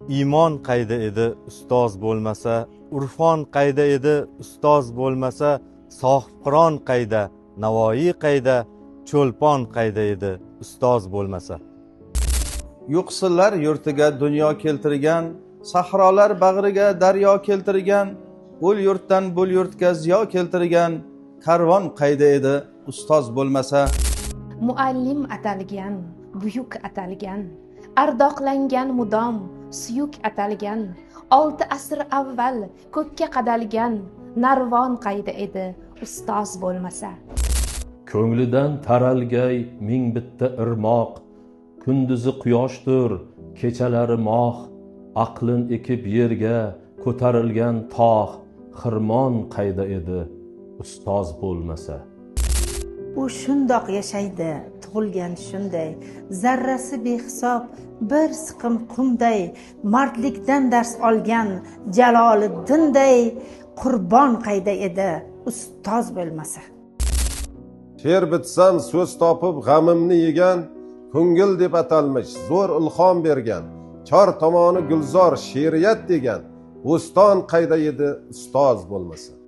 iymon qayda edi ustoz bo'lmasa, urfon qayda edi ustoz bo'lmasa, sohibqiron qayda, Navoiy qayda, cho'lpon qayda edi ustoz bo'lmasa. Yo'qsillar yurtiga dunyo keltirgan, sahrolar bag'riga daryo keltirgan, ul yurtdan bul yurtga ziyo keltirgan, karvon qayda edi ustoz bo'lmasa. Muallim atalgan, buyuk atalgan, ardoqlangan mudom, suyuk atalgan, 6 asr avval ko'kka qadalgan, narvon qayda edi ustoz bo'lmasa. Ko'nglidan taralgay ming bitta irmoq, kunduzi quyoshdir, kechalari moh, aqlin ekib yerga ko'tarilgan tog', xirmon qayda edi ustoz bo'lmasa. U shundoq yashaydi, tug'ilgan shunday, zarrasi behisob, bir siqim qumday, mardlikdan dars olgan Jaloliddinday, qurbon qayda edi ustoz bo'lmasa. She'r bitsam so'z topib g'amimni yegan, ko'ngil deb atalmish zo'r ilhom bergan, chor tomoni gulzor she'riyat degan, bo'ston qayda edi ustoz bo'lmasa.